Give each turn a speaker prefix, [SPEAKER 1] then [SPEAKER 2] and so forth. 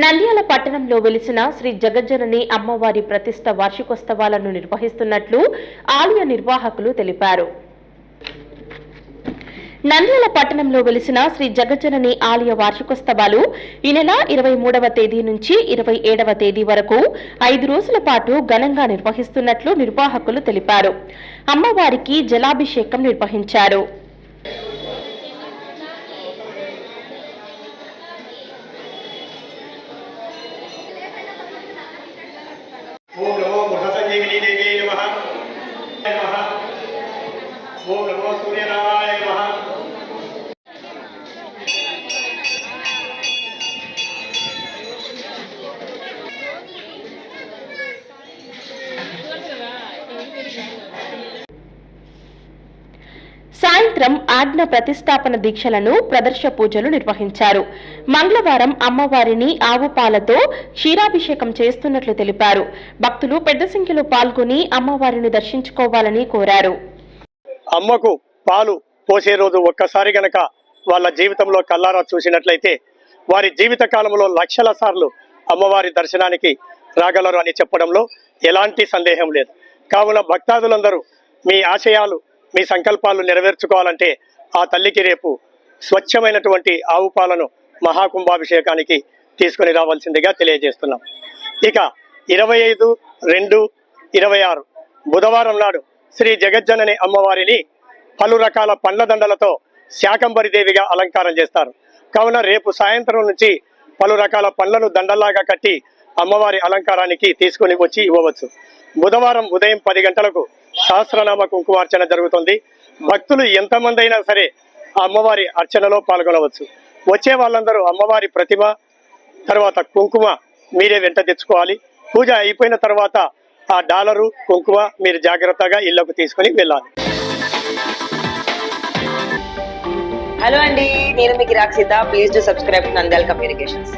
[SPEAKER 1] నంద్యాల పట్టణంలో వెలిసిన శ్రీ జగజ్జనని అమ్మవారి ప్రతిష్ఠ వార్షికోత్సవాలను నిర్వహిస్తున్నట్లు ఆలయ నిర్వాహకులు తెలిపారు. నంద్యాల పట్టణంలో వెలిసిన శ్రీ జగజ్జనని ఆలయ వార్షికోత్సవాలు ఈ నెల 23వ తేదీ నుంచి 27వ తేదీ వరకు 5 రోజుల పాటు ఘనంగా నిర్వహిస్తున్నట్లు నిర్వాహకులు తెలిపారు. అమ్మవారికి జలాభిషేకం నిర్వహించారు.
[SPEAKER 2] ఓం నమో బృహసంజీవిని దేవి నమః. ఓం నమో సూర్యనారాయణ నమః.
[SPEAKER 1] సాయంత్రం ఆజ్ఞ ప్రతిష్టాపన దీక్షలను ప్రదర్శ పూజలు నిర్వహించారు. మంగళవారం అమ్మవారిని ఆవు పాలతో క్షీరాభిషేకం చేస్తున్నట్లు తెలిపారు. భక్తులు పెద్ద సంఖ్యలో పాల్గొని అమ్మవారిని దర్శించుకోవాలని కోరారు.
[SPEAKER 2] అమ్మకు పాలు పోసే రోజు ఒక్కసారి గనక వాళ్ళ జీవితంలో కల్లారా చూసినట్లయితే వారి జీవిత కాలంలో లక్షల సార్లు అమ్మవారి దర్శనానికి రాగలరు అని చెప్పడంలో ఎలాంటి సందేహం లేదు. కావున భక్తాదులందరూ మీ ఆశయాలు, మీ సంకల్పాలు నెరవేర్చుకోవాలంటే ఆ తల్లికి రేపు స్వచ్ఛమైనటువంటి ఆవు పాలను మహాకుంభాభిషేకానికి తీసుకుని రావాల్సిందిగా తెలియజేస్తున్నాం. ఇక 25/2/26 బుధవారం నాడు శ్రీ జగజ్జనని అమ్మవారిని పలు రకాల పండ్ల దండలతో శాకంబరి దేవిగా అలంకారం చేస్తారు. కావున రేపు సాయంత్రం నుంచి పలు రకాల పండ్లను దండల్లాగా కట్టి అమ్మవారి అలంకారానికి తీసుకుని వచ్చి ఇవ్వవచ్చు. బుధవారం ఉదయం 10 గంటలకు సహస్రనామ కుంకుమార్చన జరుగుతుంది. భక్తులు ఎంతమంది అయినా సరే అమ్మవారి అర్చనలో పాల్గొనవచ్చు. వచ్చే వాళ్ళందరూ అమ్మవారి ప్రతిమ తర్వాత కుంకుమ మీరే వెంట తెచ్చుకోవాలి. పూజ అయిపోయిన తర్వాత ఆ డాలరు కుంకుమ మీరు జాగ్రత్తగా ఇళ్లకు తీసుకుని వెళ్ళాలి.
[SPEAKER 3] హలో అండి, నేను మీకు Rakshitha. Please do subscribe to Nandyal communications.